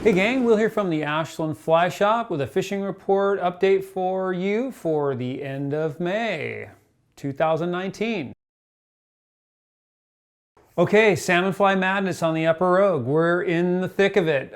Hey gang, Will here from the Ashland Fly Shop with a fishing report update for you for the end of May 2019. Okay, salmon fly madness on the upper Rogue. We're in the thick of it,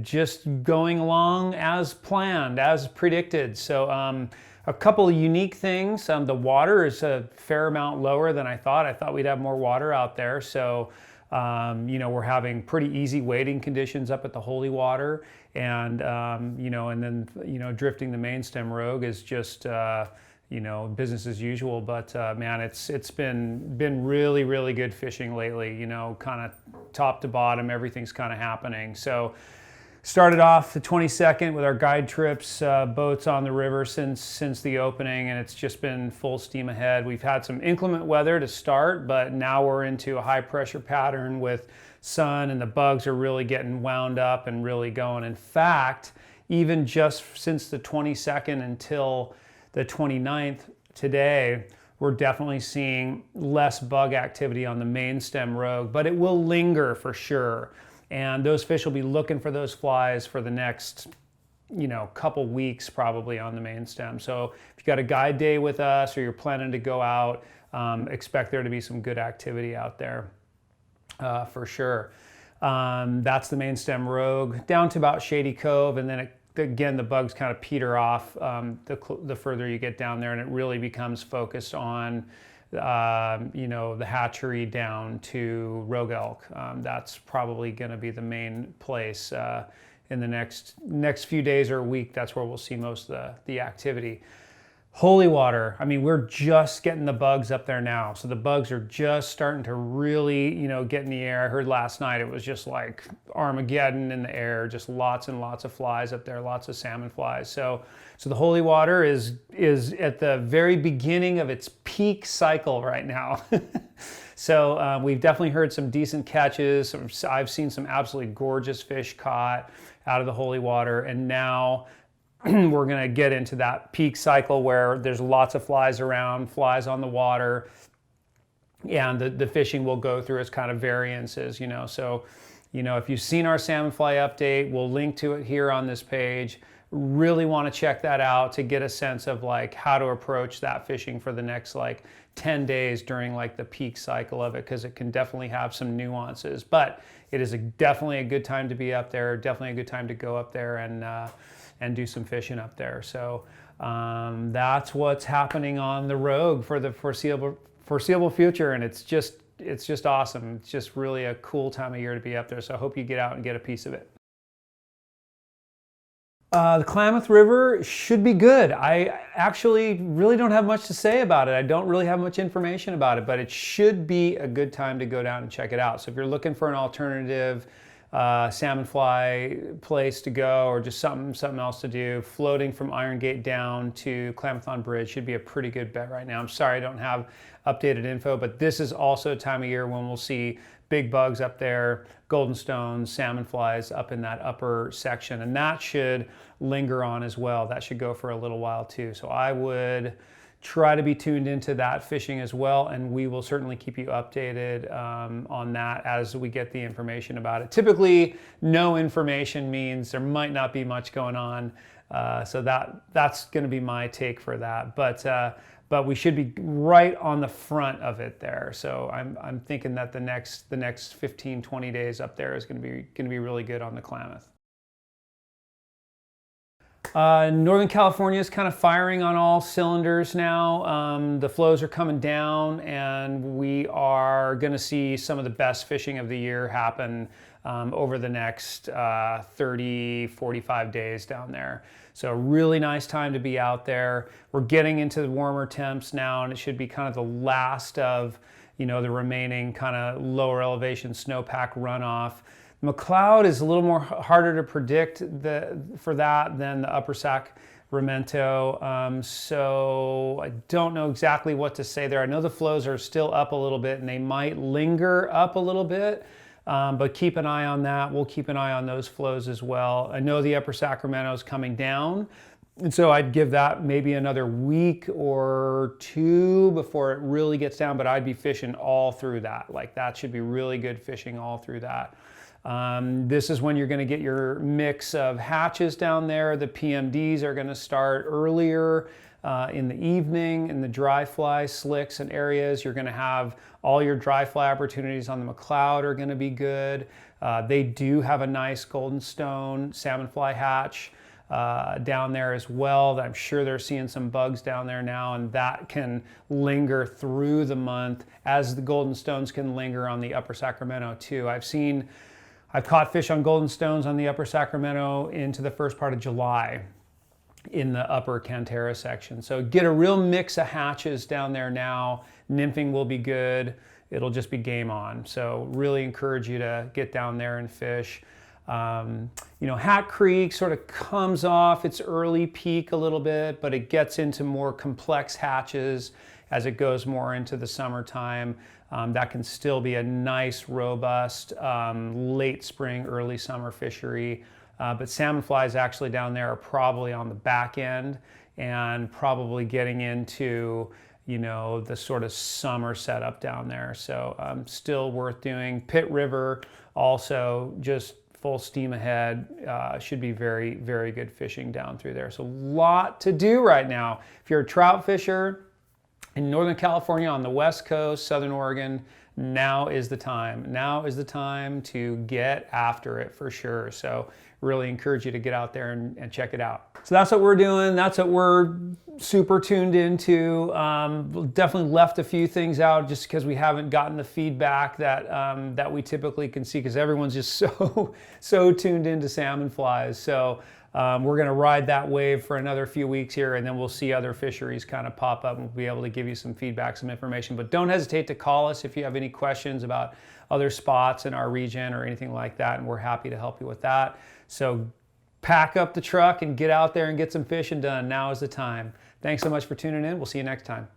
just going along as planned, as predicted. So a couple of unique things. The water is a fair amount lower than I thought. I thought we'd have more water out there. So we're having pretty easy wading conditions up at the Holy Water, and and then drifting the main stem Rogue is just business as usual. But man, it's been really good fishing lately. Kind of top to bottom, everything's kind of happening. So started off the 22nd with our guide trips, boats on the river since the opening, and it's just been full steam ahead. We've had some inclement weather to start, but now we're into a high pressure pattern with sun, and the bugs are really getting wound up and really going. In fact, even just since the 22nd until the 29th today, we're definitely seeing less bug activity on the main stem Rogue, but it will linger for sure. And those fish will be looking for those flies for the next, couple weeks probably on the main stem. So if you got a guide day with us or you're planning to go out, expect there to be some good activity out there for sure. That's the main stem Rogue down to about Shady Cove, and then again the bugs kind of peter off the further you get down there, and it really becomes focused on the hatchery down to Rogue Elk. That's probably going to be the main place in the next few days or a week. That's where we'll see most of the activity. Holy Water, I mean, we're just getting the bugs up there now. So the bugs are just starting to really, get in the air. I heard last night it was just like Armageddon in the air, just lots and lots of flies up there, lots of salmon flies. So the Holy Water is at the very beginning of its peak cycle right now. So we've definitely heard some decent catches. I've seen some absolutely gorgeous fish caught out of the Holy Water, and now we're going to get into that peak cycle where there's lots of flies around, flies on the water, and the fishing will go through its kind of variances, So, if you've seen our salmon fly update, we'll link to it here on this page. Really want to check that out to get a sense of like how to approach that fishing for the next 10 days during the peak cycle of it, because it can definitely have some nuances. But it is definitely a good time to be up there, definitely a good time to go up there and do some fishing up there. So that's what's happening on the Rogue for the foreseeable future, and it's just awesome. It's just really a cool time of year to be up there. So I hope you get out and get a piece of it. The Klamath River should be good. I actually really don't have much to say about it. I don't really have much information about it, but it should be a good time to go down and check it out. So if you're looking for an alternative salmon fly place to go, or just something else to do, floating from Iron Gate down to Klamath Bridge should be a pretty good bet right now. I'm sorry I don't have updated info, but this is also a time of year when we'll see big bugs up there, golden stones, salmon flies up in that upper section, and that should linger on as well. That should go for a little while too. So I would try to be tuned into that fishing as well, and we will certainly keep you updated on that as we get the information about it. Typically, no information means there might not be much going on, so that's going to be my take for that. But we should be right on the front of it there. So I'm thinking that the next 15-20 days up there is going to be really good on the Klamath. Northern California is kind of firing on all cylinders now. The flows are coming down, and we are going to see some of the best fishing of the year happen over the next 30-45 days down there. So really nice time to be out there. We're getting into the warmer temps now, and it should be kind of the last of the remaining kind of lower elevation snowpack runoff. McCloud is a little more harder to predict for that than the Upper Sacramento. So I don't know exactly what to say there. I know the flows are still up a little bit, and they might linger up a little bit, but keep an eye on that. We'll keep an eye on those flows as well. I know the Upper Sacramento is coming down, and so I'd give that maybe another week or two before it really gets down, but I'd be fishing all through that. That should be really good fishing all through that. This is when you're going to get your mix of hatches down there. The PMDs are going to start earlier in the evening in the dry fly slicks and areas. You're going to have all your dry fly opportunities on the McCloud are going to be good. They do have a nice golden stone salmon fly hatch down there as well. I'm sure they're seeing some bugs down there now, and that can linger through the month, as the golden stones can linger on the upper Sacramento too. I've caught fish on golden stones on the upper Sacramento into the first part of July in the upper Cantera section. So get a real mix of hatches down there now. Nymphing will be good. It'll just be game on. So really encourage you to get down there and fish. You know, Hat Creek sort of comes off its early peak a little bit, but it gets into more complex hatches as it goes more into the summertime. That can still be a nice, robust, late spring, early summer fishery. But salmon flies actually down there are probably on the back end and probably getting into, you know, the sort of summer setup down there. So still worth doing. Pitt River also just full steam ahead. Should be very, very good fishing down through there. So a lot to do right now. If you're a trout fisher in Northern California, on the West Coast, Southern Oregon, now is the time. Now is the time to get after it for sure. So really encourage you to get out there and check it out. So that's what we're doing. That's what we're super tuned into. Definitely left a few things out just because we haven't gotten the feedback that we typically can see, because everyone's just so tuned into salmon flies. So we're going to ride that wave for another few weeks here, and then we'll see other fisheries kind of pop up, and we'll be able to give you some feedback, some information. But don't hesitate to call us if you have any questions about other spots in our region or anything like that, and we're happy to help you with that. So pack up the truck and get out there and get some fishing done. Now is the time. Thanks so much for tuning in. We'll see you next time.